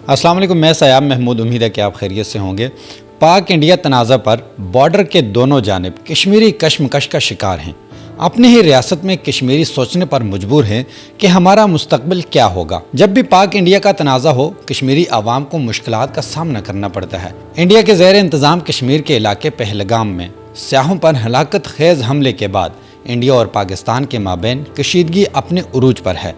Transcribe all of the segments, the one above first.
अस्सलाम वालेकुम, मैं सयाब महमूद। उम्मीद है कि आप खैरियत से होंगे। पाक इंडिया तनाज़ा पर बॉर्डर के दोनों जानिब कश्मीरी कश्मकश का शिकार हैं। अपनी ही रियासत में कश्मीरी सोचने पर मजबूर हैं कि हमारा मुस्तकबिल क्या होगा। जब भी पाक इंडिया का तनाज़ा हो, कश्मीरी आवाम को मुश्किलात का सामना करना पड़ता है। इंडिया के ज़ेर इंतज़ाम कश्मीर के इलाके पहलगाम में सियाहों पर हलाकत खेज हमले के बाद इंडिया और पाकिस्तान के माबैन कशीदगी अपने उरूज पर है।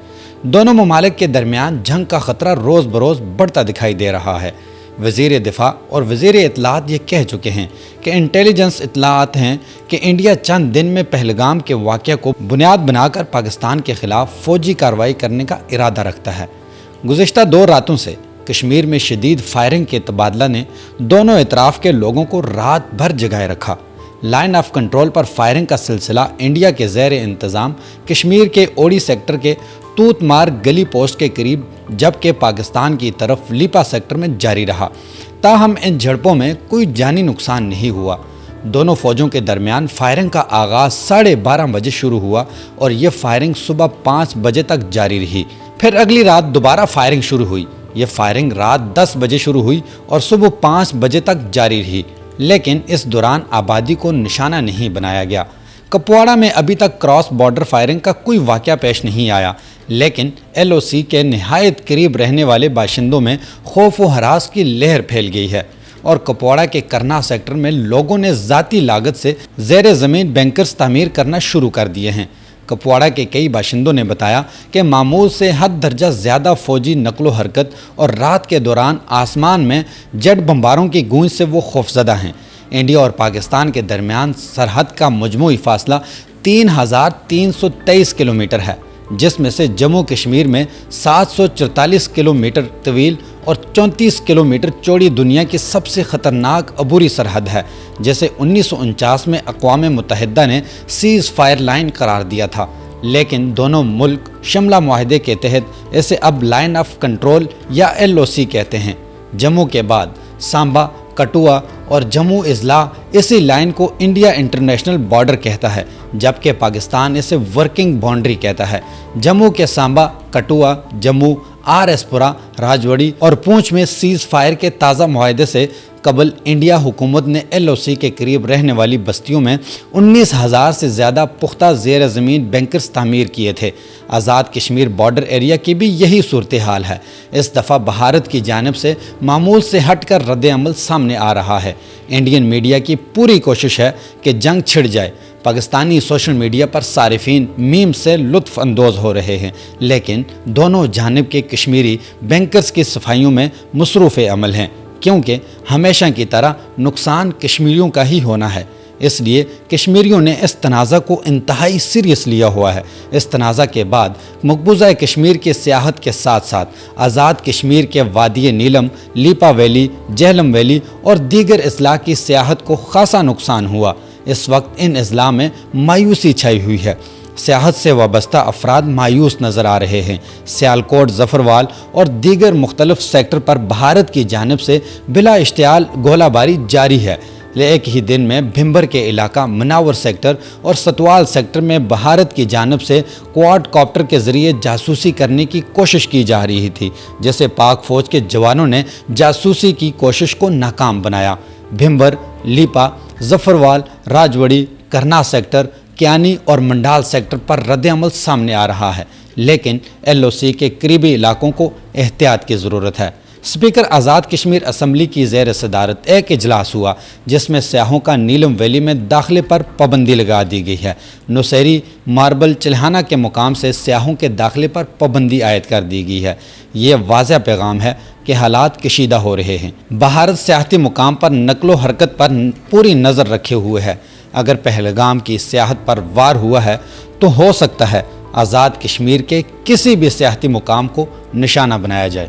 दोनों ममालिक के दरमियान जंग का ख़तरा रोज़ बरोज़ बढ़ता दिखाई दे रहा है। वज़ीर दिफ़ा और वज़ीर इत्तलात ये कह चुके हैं कि इंटेलिजेंस इत्तलात हैं कि इंडिया चंद दिन में पहलगाम के वाक़या को बुनियाद बनाकर पाकिस्तान के ख़िलाफ़ फ़ौजी कार्रवाई करने का इरादा रखता है। गुज़िश्ता 2 रातों से कश्मीर में शदीद फायरिंग के तबादला ने दोनों इतराफ़ के लोगों को रात भर जगाए रखा। लाइन ऑफ कंट्रोल पर फायरिंग का सिलसिला इंडिया के ज़ेर इंतज़ाम कश्मीर के ओडी सेक्टर के तूतमार गली पोस्ट के करीब, जबकि पाकिस्तान की तरफ लीपा सेक्टर में जारी रहा। ताहम इन झड़पों में कोई जानी नुकसान नहीं हुआ। दोनों फ़ौजों के दरमियान फायरिंग का आगाज़ 12:30 बजे शुरू हुआ और ये फायरिंग सुबह 5 बजे तक जारी रही। फिर अगली रात दोबारा फायरिंग शुरू हुई। ये फायरिंग रात 10 बजे शुरू हुई और सुबह 5 बजे तक जारी रही, लेकिन इस दौरान आबादी को निशाना नहीं बनाया गया। कपवाड़ा में अभी तक क्रॉस बॉर्डर फायरिंग का कोई वाक़या पेश नहीं आया, लेकिन LOC के निहायत करीब रहने वाले बाशिंदों में खौफ व हरास की लहर फैल गई है और कपवाड़ा के करना सेक्टर में लोगों ने ज़ाती लागत से ज़ेर ज़मीन बैंकर्स तामीर करना शुरू कर दिए हैं। कपवाड़ा के कई बाशिंदों ने बताया कि मामूल से हद दर्जा ज़्यादा फ़ौजी नकलो हरकत और रात के दौरान आसमान में जेट बम्बारों की गूंज से वो खौफजदा हैं। इंडिया और पाकिस्तान के दरमियान सरहद का मजमूई फासला 3323 किलोमीटर है, जिसमें से जम्मू कश्मीर में 744 किलोमीटर तवील और 34 किलोमीटर चौड़ी दुनिया की सबसे ख़तरनाक अबूरी सरहद है, जिसे 1949 में अक़वाम मुत्तहिदा ने सीज़ फायर लाइन करार दिया था। लेकिन दोनों मुल्क शिमला मुआहदे के तहत इसे अब लाइन ऑफ कंट्रोल या LOC कहते हैं। जम्मू के बाद सांबा, कठुआ और जम्मू इजला इसी लाइन को इंडिया इंटरनेशनल बॉर्डर कहता है, जबकि पाकिस्तान इसे वर्किंग बाउंड्री कहता है। जम्मू के सांबा, कठुआ, जम्मू, RS-पुरा, राजौरी और पूंछ में सीज़ फायर के ताज़ा मुआहदे से कबल इंडिया हुकूमत ने LOC के करीब रहने वाली बस्तियों में 19,000 से ज़्यादा पुख्ता ज़ेर ज़मीन बैंकर्स तामीर किए थे। आज़ाद कश्मीर बॉर्डर एरिया की भी यही सूरत हाल है। इस दफ़ा भारत की जानिब से मामूल से हटकर रद्द-ए-अमल सामने आ रहा है। इंडियन मीडिया की पूरी कोशिश है कि जंग छिड़ जाए। पाकिस्तानी सोशल मीडिया पर सारिफीन मीम से लुत्फ़ अंदोज़ हो रहे हैं, लेकिन दोनों जानिब के कश्मीरी बैंकर्स की सफाइयों में मसरूफ़ अमल हैं, क्योंकि हमेशा की तरह नुकसान कश्मीरियों का ही होना है। इसलिए कश्मीरियों ने इस तनाज़ा को इंतहाई सीरियस लिया हुआ है। इस तनाज़ा के बाद मकबूजा कश्मीर की सियाहत के साथ साथ आज़ाद कश्मीर के वादी नीलम, लीपा वैली, जहलम वैली और दीगर अजला की सियाहत को खासा नुकसान हुआ। इस वक्त इन अजला में मायूसी छाई हुई है। सियाहत से वाबस्ता अफराद मायूस नज़र आ रहे हैं। सियालकोट, जफरवाल और दीगर मुख्तलिफ सेक्टर पर भारत की जानिब से बिला इश्तियाल गोलाबारी जारी है। एक ही दिन में भिम्बर के इलाका, मनावर सेक्टर और सतवाल सेक्टर में भारत की जानिब से क्वाड कॉप्टर के ज़रिए जासूसी करने की कोशिश की जा रही थी, जिसे पाक फ़ौज के जवानों ने जासूसी की कोशिश को नाकाम बनाया। भिम्बर, लीपा, जफरवाल, राजौरी, करना सेक्टर, क्यानी और मंडाल सेक्टर पर रद्द-ए-अमल सामने आ रहा है, लेकिन LOC के करीबी इलाकों को एहतियात की ज़रूरत है। स्पीकर आज़ाद कश्मीर असम्बली की ज़ेर सदारत एक इजलास हुआ, जिसमें सियाहों का नीलम वैली में दाखिले पर पाबंदी लगा दी गई है। नुसैरी, मार्बल, चिल्हाना के मुकाम से सियाहों के दाखिले पर पाबंदी आयद कर दी गई है। ये वाज़ेह पैगाम है कि हालात कशीदा हो रहे हैं। भारत सियाहती मुकाम पर नकलो हरकत पर पूरी नज़र रखे हुए है। अगर पहलगाम की सियाहत पर वार हुआ है तो हो सकता है आज़ाद कश्मीर के किसी भी सियाहती मुकाम को निशाना बनाया जाए।